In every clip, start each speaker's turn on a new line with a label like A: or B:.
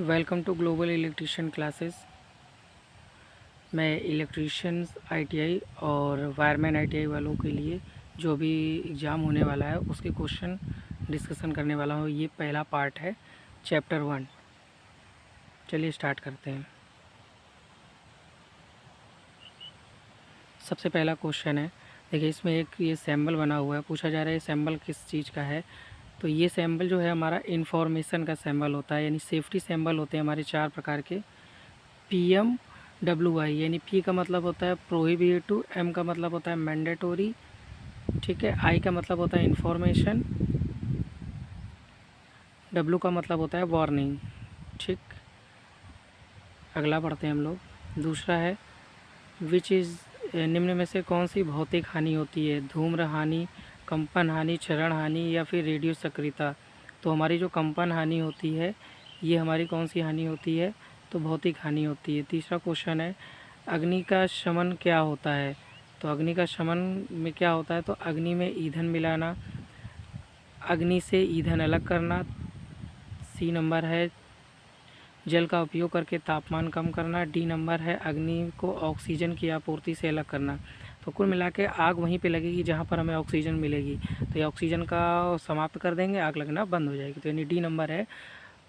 A: Welcome to global electrician classes. मैं electricians ITI और wireman ITI वालों के लिए जो भी एग्ज़ाम होने वाला है उसके क्वेश्चन डिस्कशन करने वाला हूँ। ये पहला पार्ट है चैप्टर 1। चलिए स्टार्ट करते हैं। सबसे पहला क्वेश्चन है, देखिए इसमें एक ये सैम्बल बना हुआ है। पूछा जा रहा है ये सैम्बल किस चीज़ का है। तो ये सैम्बल जो है हमारा इंफॉर्मेशन का सैम्बल होता है, यानी सेफ्टी सैम्बल होते हैं हमारे 4 प्रकार के। PMWI यानी पी का मतलब होता है प्रोहिबिटिव, एम का मतलब होता है मैंडेटोरी, ठीक है। आई का मतलब होता है इंफॉर्मेशन, डब्लू का मतलब होता है वार्निंग, ठीक। अगला पढ़ते हैं हम लोग। दूसरा है विच इज़, निम्न में से कौन सी भौतिक हानि होती है। धूम्र हानि, कंपन हानि, क्षरण हानि या फिर रेडियो सक्रियता। तो हमारी जो कंपन हानि होती है ये हमारी कौन सी हानि होती है, तो भौतिक हानि होती है। तीसरा क्वेश्चन है अग्नि का शमन क्या होता है। तो अग्नि का शमन में क्या होता है, तो अग्नि में ईंधन मिलाना, अग्नि से ईंधन अलग करना। सी नंबर है जल का उपयोग करके तापमान कम करना। डी नंबर है अग्नि को ऑक्सीजन की आपूर्ति से अलग करना। तो कुल मिला के आग वहीं पे लगेगी जहाँ पर हमें ऑक्सीजन मिलेगी, तो ये ऑक्सीजन का समाप्त कर देंगे, आग लगना बंद हो जाएगी। तो यानी डी नंबर है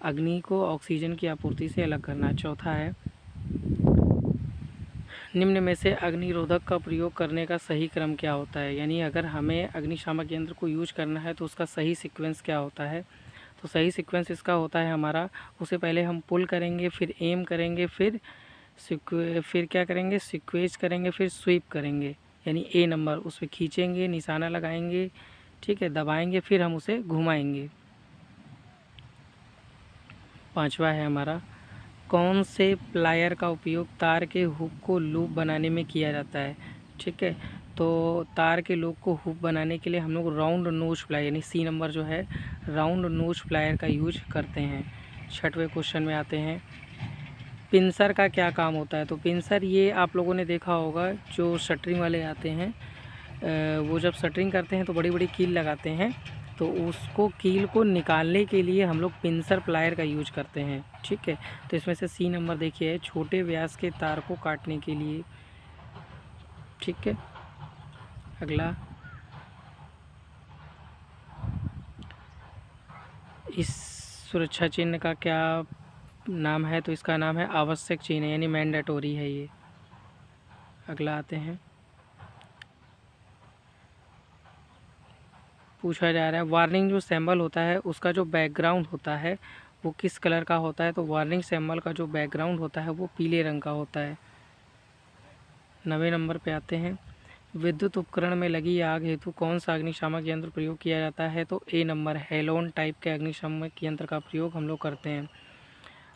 A: अग्नि को ऑक्सीजन की आपूर्ति से अलग करना। चौथा है निम्न में से अग्निरोधक का प्रयोग करने का सही क्रम क्या होता है। यानी अगर हमें अग्निशामक यंत्र को यूज करना है तो उसका सही सीक्वेंस क्या होता है। तो सही सीक्वेंस इसका होता है हमारा, उसे पहले हम पुल करेंगे, फिर एम करेंगे, फिर क्या करेंगे, सिक्वेज करेंगे, फिर स्वीप करेंगे। यानी ए नंबर उस पर खींचेंगे, निशाना लगाएंगे, ठीक है, दबाएंगे, फिर हम उसे घुमाएंगे। पांचवा है हमारा कौन से प्लायर का उपयोग तार के हुक को लूप बनाने में किया जाता है। ठीक है, तो तार के लूप को हुक बनाने के लिए हम लोग राउंड नोज प्लायर यानी सी नंबर जो है राउंड नोज प्लायर का यूज करते हैं। छठवें क्वेश्चन में आते हैं पिंसर का क्या काम होता है। तो पिंसर ये आप लोगों ने देखा होगा जो शटरिंग वाले आते हैं, वो जब शटरिंग करते हैं तो बड़ी बड़ी कील लगाते हैं, तो उसको कील को निकालने के लिए हम लोग पिंसर प्लायर का यूज करते हैं। ठीक है, तो इसमें से सी नंबर देखिए छोटे व्यास के तार को काटने के लिए। ठीक है, अगला इस सुरक्षा चिन्ह का क्या नाम है। तो इसका नाम है आवश्यक चिन्ह यानी मैंडेटोरी है ये। अगला आते हैं, पूछा जा रहा है वार्निंग जो सिंबल होता है उसका जो बैकग्राउंड होता है वो किस कलर का होता है। तो वार्निंग सिंबल का जो बैकग्राउंड होता है वो पीले रंग का होता है। 9वें नंबर पे आते हैं विद्युत उपकरण में लगी आग हेतु कौन सा अग्निशामक यंत्र प्रयोग किया जाता है। तो ए नंबर हेलोन टाइप के अग्निशामक यंत्र का प्रयोग हम लोग करते हैं।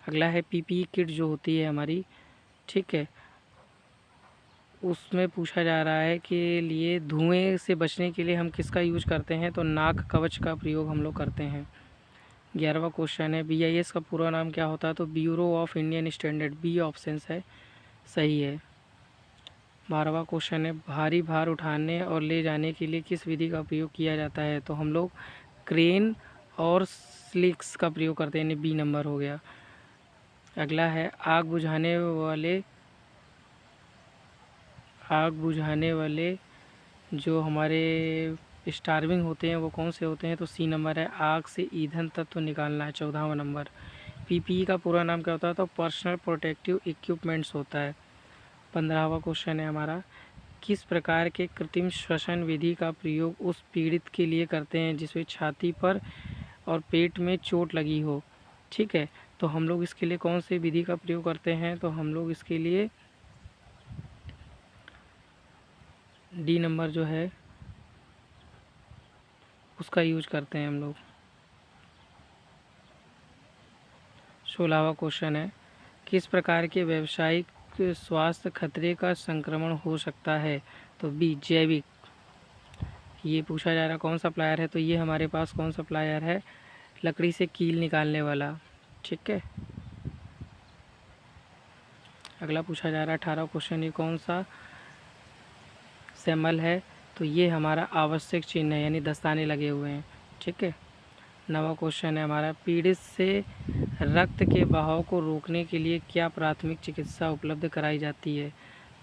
A: अगला है पीपीई किट जो होती है हमारी, ठीक है, उसमें पूछा जा रहा है कि लिए धुएं से बचने के लिए हम किसका यूज करते हैं। तो नाक कवच का प्रयोग हम लोग करते हैं। 11वां क्वेश्चन है BIS का पूरा नाम क्या होता है। तो bureau of Indian standard, B option है सही है। 12वां क्वेश्चन है भारी भार उठाने और ले जाने के लिए किस विधि का प्रयोग किया जाता है। तो हम लोग क्रेन और स्लिक्स का प्रयोग करते हैं, यानी बी नंबर हो गया। अगला है आग बुझाने वाले जो हमारे स्टार्विंग होते हैं वो कौन से होते हैं। तो सी नंबर है आग से ईंधन तत्व निकालना है। 14वां नंबर पीपीई का पूरा नाम क्या होता है। तो पर्सनल प्रोटेक्टिव इक्विपमेंट्स होता है। 15वां क्वेश्चन है हमारा किस प्रकार के कृत्रिम श्वसन विधि का प्रयोग उस पीड़ित के लिए करते हैं जिसमें छाती पर और पेट में चोट लगी हो। ठीक है, तो हम लोग इसके लिए कौन सी विधि का प्रयोग करते हैं। तो हम लोग इसके लिए डी नंबर जो है उसका यूज करते हैं हम लोग। 16वां क्वेश्चन है किस प्रकार के व्यावसायिक स्वास्थ्य खतरे का संक्रमण हो सकता है। तो बी जैविक। ये पूछा जा रहा कौन सा प्लायर है। तो ये हमारे पास कौन सा प्लायर है, लकड़ी से कील निकालने वाला। ठीक है, अगला पूछा जा रहा है 18वां क्वेश्चन ये कौन सा सैमल है। तो ये हमारा आवश्यक चिन्ह है यानी दस्ताने लगे हुए हैं। ठीक है, 9वां क्वेश्चन है हमारा पीड़ित से रक्त के बहाव को रोकने के लिए क्या प्राथमिक चिकित्सा उपलब्ध कराई जाती है?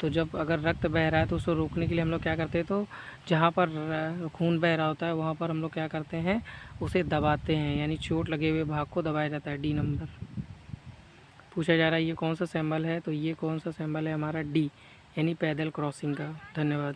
A: तो जब अगर रक्त बह रहा है तो उसको रोकने के लिए हम लोग क्या करते हैं, तो जहाँ पर खून बह रहा होता है वहाँ पर हम लोग क्या करते हैं, उसे दबाते हैं, यानी चोट लगे हुए भाग को दबाया जाता है। डी नंबर पूछा जा रहा है ये कौन सा सिंबल है, तो ये कौन सा सिंबल है हमारा डी, यानी पैदल क्रॉसिंग का। धन्यवाद।